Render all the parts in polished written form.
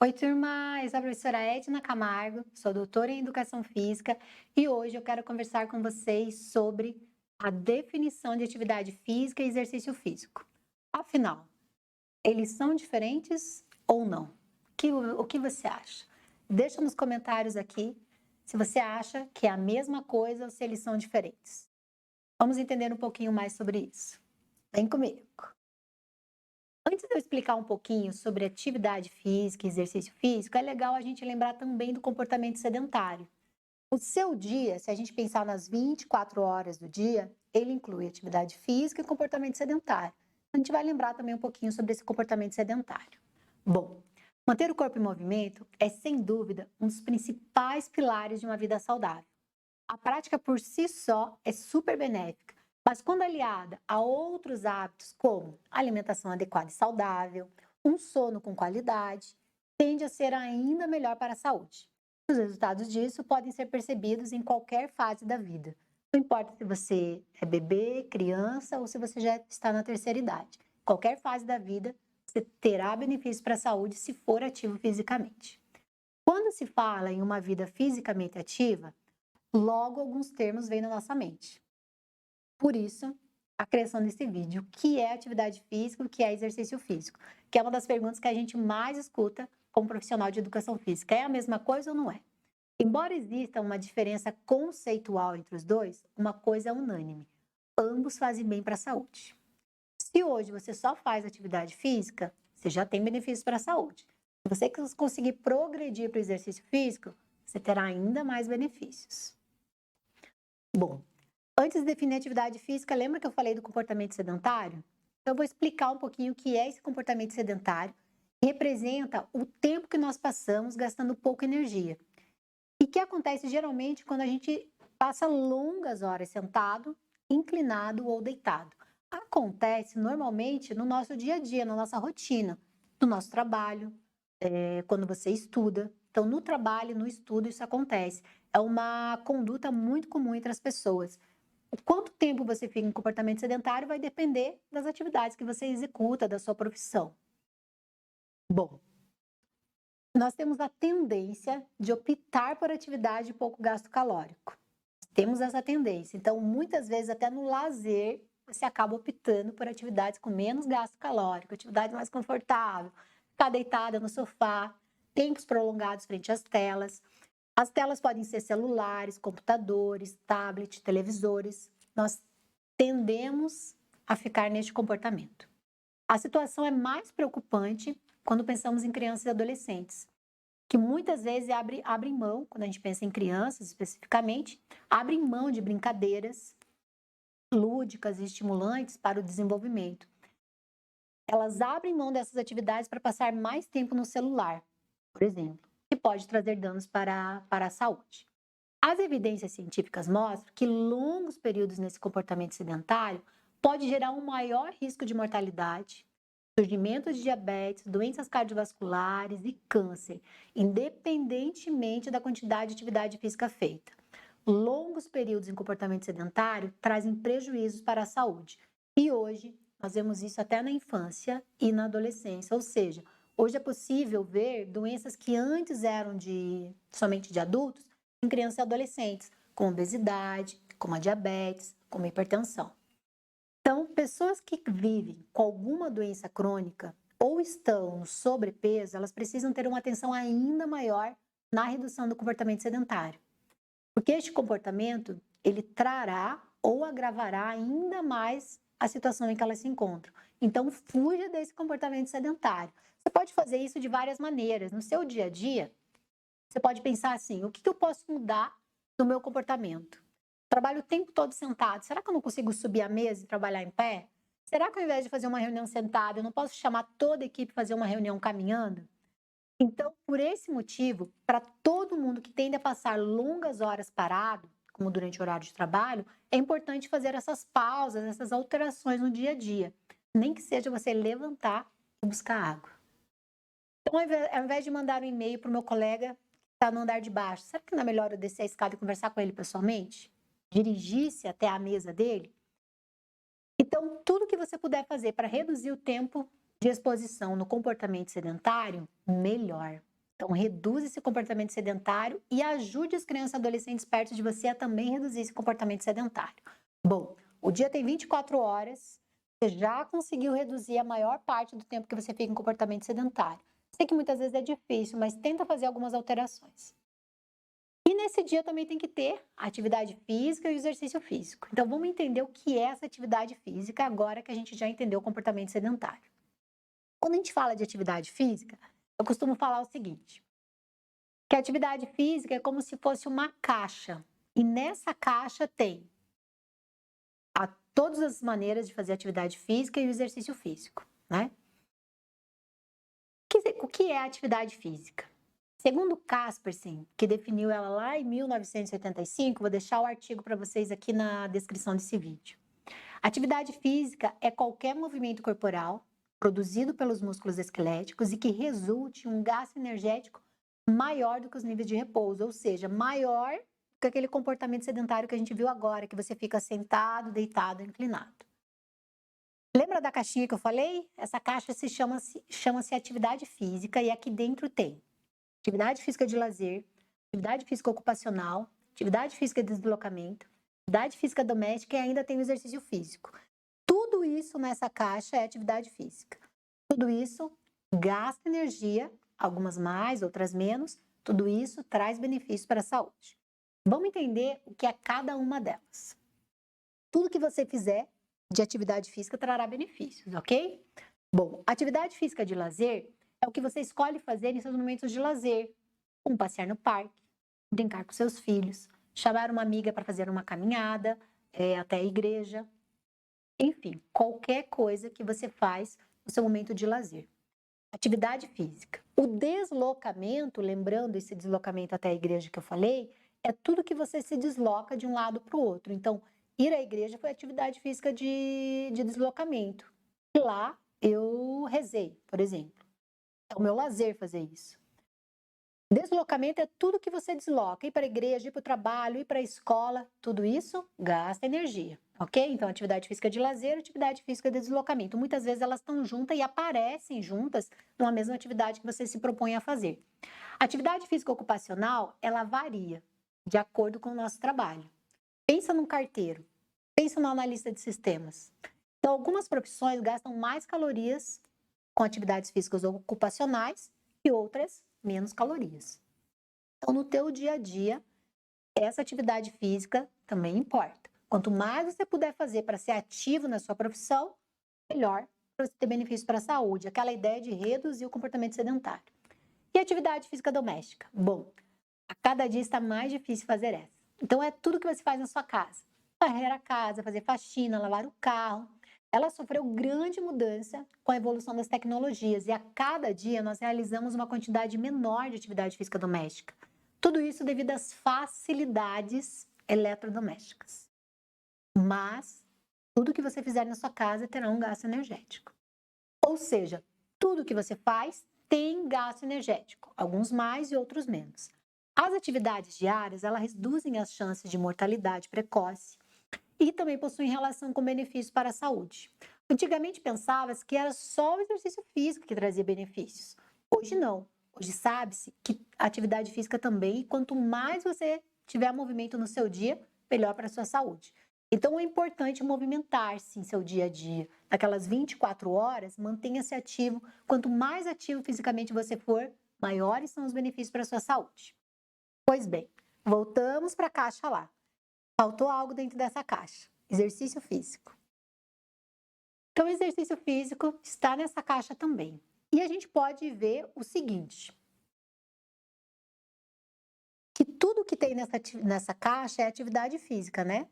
Oi, turma! Eu sou a professora Edna Camargo, sou doutora em Educação Física e hoje eu quero conversar com vocês sobre a definição de atividade física e exercício físico. Afinal, eles são diferentes ou não? O que você acha? Deixa nos comentários aqui se você acha que é a mesma coisa ou se eles são diferentes. Vamos entender um pouquinho mais sobre isso. Vem comigo! Antes de eu explicar um pouquinho sobre atividade física e exercício físico, é legal a gente lembrar também do comportamento sedentário. O seu dia, se a gente pensar nas 24 horas do dia, ele inclui atividade física e comportamento sedentário. A gente vai lembrar também um pouquinho sobre esse comportamento sedentário. Bom, manter o corpo em movimento é, sem dúvida, um dos principais pilares de uma vida saudável. A prática por si só é super benéfica, mas quando aliada a outros hábitos como alimentação adequada e saudável, um sono com qualidade, tende a ser ainda melhor para a saúde. Os resultados disso podem ser percebidos em qualquer fase da vida. Não importa se você é bebê, criança ou se você já está na terceira idade. Qualquer fase da vida, você terá benefícios para a saúde se for ativo fisicamente. Quando se fala em uma vida fisicamente ativa, logo, alguns termos vêm na nossa mente. Por isso, a criação desse vídeo, o que é atividade física, o que é exercício físico, que é uma das perguntas que a gente mais escuta como profissional de educação física. É a mesma coisa ou não é? Embora exista uma diferença conceitual entre os dois, uma coisa é unânime: ambos fazem bem para a saúde. Se hoje você só faz atividade física, você já tem benefícios para a saúde. Se você conseguir progredir para o exercício físico, você terá ainda mais benefícios. Bom, antes de definir atividade física, lembra que eu falei do comportamento sedentário? Então, eu vou explicar um pouquinho o que é esse comportamento sedentário, que representa o tempo que nós passamos gastando pouca energia. E que acontece geralmente quando a gente passa longas horas sentado, inclinado ou deitado. Acontece normalmente no nosso dia a dia, na nossa rotina, no nosso trabalho, quando você estuda. Então, no trabalho, no estudo, isso acontece. É uma conduta muito comum entre as pessoas. O quanto tempo você fica em comportamento sedentário vai depender das atividades que você executa, da sua profissão. Bom, nós temos a tendência de optar por atividade de pouco gasto calórico. Temos essa tendência. Então, muitas vezes, até no lazer, você acaba optando por atividades com menos gasto calórico, atividade mais confortável, ficar deitada no sofá, tempos prolongados frente às telas. As telas podem ser celulares, computadores, tablet, televisores. Nós tendemos a ficar neste comportamento. A situação é mais preocupante quando pensamos em crianças e adolescentes, que muitas vezes abrem mão, quando a gente pensa em crianças especificamente, abrem mão de brincadeiras lúdicas e estimulantes para o desenvolvimento. Elas abrem mão dessas atividades para passar mais tempo no celular, por exemplo, que pode trazer danos para a saúde. As evidências científicas mostram que longos períodos nesse comportamento sedentário pode gerar um maior risco de mortalidade, surgimento de diabetes, doenças cardiovasculares e câncer, independentemente da quantidade de atividade física feita. Longos períodos em comportamento sedentário trazem prejuízos para a saúde. E hoje nós vemos isso até na infância e na adolescência, ou seja, hoje é possível ver doenças que antes eram somente de adultos em crianças e adolescentes, como obesidade, como a diabetes, como a hipertensão. Então, pessoas que vivem com alguma doença crônica ou estão no sobrepeso, elas precisam ter uma atenção ainda maior na redução do comportamento sedentário. Porque este comportamento, ele trará ou agravará ainda mais a situação em que elas se encontram. Então, fuja desse comportamento sedentário. Você pode fazer isso de várias maneiras. No seu dia a dia, você pode pensar assim: o que eu posso mudar no meu comportamento? Trabalho o tempo todo sentado. Será que eu não consigo subir a mesa e trabalhar em pé? Será que ao invés de fazer uma reunião sentada, eu não posso chamar toda a equipe para fazer uma reunião caminhando? Então, por esse motivo, para todo mundo que tende a passar longas horas parado, como durante o horário de trabalho, é importante fazer essas pausas, essas alterações no dia a dia. Nem que seja você levantar e buscar água. Então, ao invés de mandar um e-mail para o meu colega que está no andar de baixo, será que não é melhor eu descer a escada e conversar com ele pessoalmente? Dirigir-se até a mesa dele? Então, tudo que você puder fazer para reduzir o tempo de exposição no comportamento sedentário, melhor. Então, reduz esse comportamento sedentário e ajude as crianças e adolescentes perto de você a também reduzir esse comportamento sedentário. Bom, o dia tem 24 horas, você já conseguiu reduzir a maior parte do tempo que você fica em comportamento sedentário. Sei que muitas vezes é difícil, mas tenta fazer algumas alterações. E nesse dia também tem que ter a atividade física e o exercício físico. Então, vamos entender o que é essa atividade física agora que a gente já entendeu o comportamento sedentário. Quando a gente fala de atividade física, eu costumo falar o seguinte, que a atividade física é como se fosse uma caixa. E nessa caixa tem todas as maneiras de fazer atividade física e o exercício físico, né? O que é a atividade física? Segundo Kaspersen, que definiu ela lá em 1985, vou deixar o artigo para vocês aqui na descrição desse vídeo. Atividade física é qualquer movimento corporal produzido pelos músculos esqueléticos e que resulte em um gasto energético maior do que os níveis de repouso, ou seja, maior do que aquele comportamento sedentário que a gente viu agora, que você fica sentado, deitado, inclinado. Lembra da caixinha que eu falei? Essa caixa chama-se atividade física e aqui dentro tem atividade física de lazer, atividade física ocupacional, atividade física de deslocamento, atividade física doméstica e ainda tem o exercício físico. Tudo isso nessa caixa é atividade física. Tudo isso gasta energia, algumas mais, outras menos. Tudo isso traz benefícios para a saúde. Vamos entender o que é cada uma delas. Tudo que você fizer de atividade física trará benefícios, ok? Bom, atividade física de lazer é o que você escolhe fazer em seus momentos de lazer, como passear no parque, brincar com seus filhos, chamar uma amiga para fazer uma caminhada até a igreja, enfim, qualquer coisa que você faz no seu momento de lazer. Atividade física. O deslocamento, lembrando esse deslocamento até a igreja que eu falei, é tudo que você se desloca de um lado para o outro. Então, ir à igreja foi atividade física de deslocamento. E lá eu rezei, por exemplo. É o meu lazer fazer isso. Deslocamento é tudo que você desloca, ir para a igreja, ir para o trabalho, ir para a escola, tudo isso gasta energia, ok? Então, atividade física de lazer, atividade física de deslocamento. Muitas vezes elas estão juntas e aparecem juntas numa mesma atividade que você se propõe a fazer. Atividade física ocupacional, ela varia de acordo com o nosso trabalho. Pensa num carteiro, pensa no analista de sistemas. Então, algumas profissões gastam mais calorias com atividades físicas ocupacionais e outras menos calorias. Então, no teu dia a dia, essa atividade física também importa. Quanto mais você puder fazer para ser ativo na sua profissão, melhor para você ter benefício para a saúde. Aquela ideia de reduzir o comportamento sedentário. E atividade física doméstica? Bom, a cada dia está mais difícil fazer essa. Então, é tudo que você faz na sua casa. Varrer a casa, fazer faxina, lavar o carro. Ela sofreu grande mudança com a evolução das tecnologias e a cada dia nós realizamos uma quantidade menor de atividade física doméstica. Tudo isso devido às facilidades eletrodomésticas. Mas tudo que você fizer na sua casa terá um gasto energético. Ou seja, tudo que você faz tem gasto energético, alguns mais e outros menos. As atividades diárias, elas reduzem as chances de mortalidade precoce e também possuem relação com benefícios para a saúde. Antigamente pensava-se que era só o exercício físico que trazia benefícios. Hoje não. Hoje sabe-se que a atividade física também, e quanto mais você tiver movimento no seu dia, melhor para a sua saúde. Então é importante movimentar-se em seu dia a dia. Naquelas 24 horas, mantenha-se ativo. Quanto mais ativo fisicamente você for, maiores são os benefícios para a sua saúde. Pois bem, voltamos para a caixa lá. Faltou algo dentro dessa caixa, exercício físico. Então, o exercício físico está nessa caixa também. E a gente pode ver o seguinte, que tudo que tem nessa caixa é atividade física, né?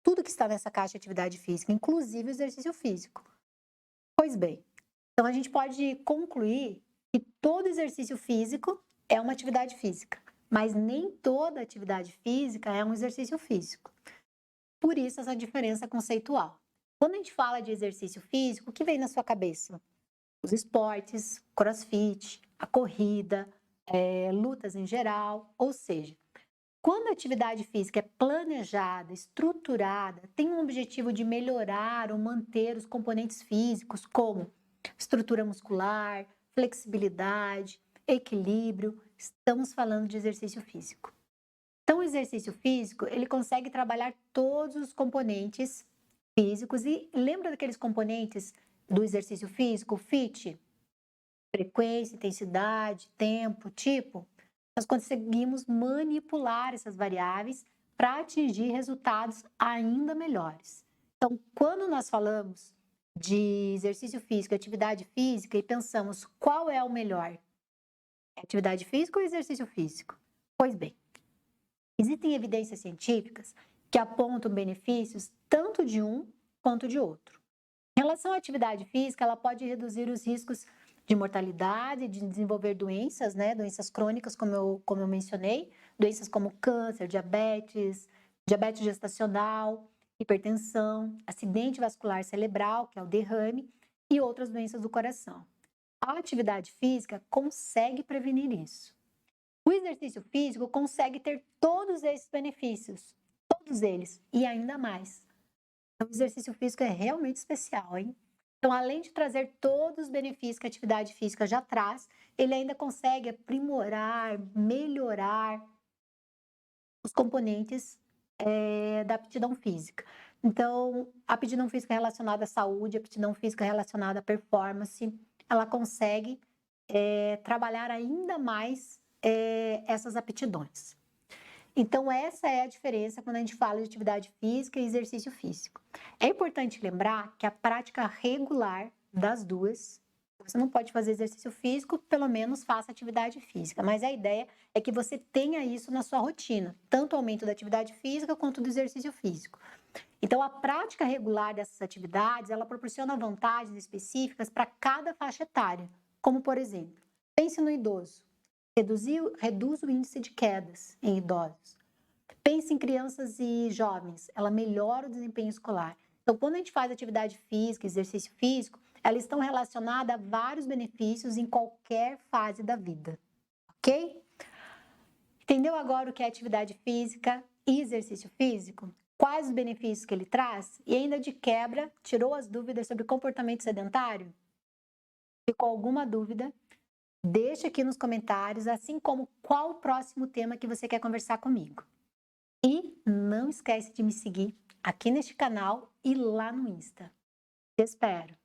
Tudo que está nessa caixa é atividade física, inclusive o exercício físico. Pois bem, então a gente pode concluir que todo exercício físico é uma atividade física, mas nem toda atividade física é um exercício físico. Por isso essa diferença conceitual. Quando a gente fala de exercício físico, o que vem na sua cabeça? Os esportes, crossfit, a corrida, lutas em geral, ou seja, quando a atividade física é planejada, estruturada, tem um objetivo de melhorar ou manter os componentes físicos, como estrutura muscular, flexibilidade, equilíbrio, estamos falando de exercício físico. Então, o exercício físico, ele consegue trabalhar todos os componentes físicos e lembra daqueles componentes do exercício físico, fit? Frequência, intensidade, tempo, tipo? Nós conseguimos manipular essas variáveis para atingir resultados ainda melhores. Então, quando nós falamos de exercício físico, atividade física e pensamos qual é o melhor, atividade física ou exercício físico? Pois bem, existem evidências científicas que apontam benefícios tanto de um quanto de outro. Em relação à atividade física, ela pode reduzir os riscos de mortalidade, de desenvolver doenças, né? Doenças crônicas, como eu mencionei, doenças como câncer, diabetes, diabetes gestacional, hipertensão, acidente vascular cerebral, que é o derrame, e outras doenças do coração. A atividade física consegue prevenir isso. O exercício físico consegue ter todos esses benefícios, todos eles, e ainda mais. Então, o exercício físico é realmente especial, hein? Então, além de trazer todos os benefícios que a atividade física já traz, ele ainda consegue aprimorar, melhorar os componentes da aptidão física. Então, a aptidão física relacionada à saúde, a aptidão física relacionada à performance, ela consegue trabalhar ainda mais essas aptidões. Então, essa é a diferença quando a gente fala de atividade física e exercício físico. É importante lembrar que a prática regular das duas, você não pode fazer exercício físico, pelo menos faça atividade física, mas a ideia é que você tenha isso na sua rotina, tanto o aumento da atividade física quanto do exercício físico. Então, a prática regular dessas atividades, ela proporciona vantagens específicas para cada faixa etária, como por exemplo, pense no idoso. Reduz o índice de quedas em idosos. Pense em crianças e jovens, ela melhora o desempenho escolar. Então, quando a gente faz atividade física, exercício físico, elas estão relacionadas a vários benefícios em qualquer fase da vida, ok? Entendeu agora o que é atividade física e exercício físico? Quais os benefícios que ele traz? E ainda de quebra, tirou as dúvidas sobre comportamento sedentário? Ficou alguma dúvida? Deixa aqui nos comentários, assim como qual o próximo tema que você quer conversar comigo. E não esquece de me seguir aqui neste canal e lá no Insta. Te espero!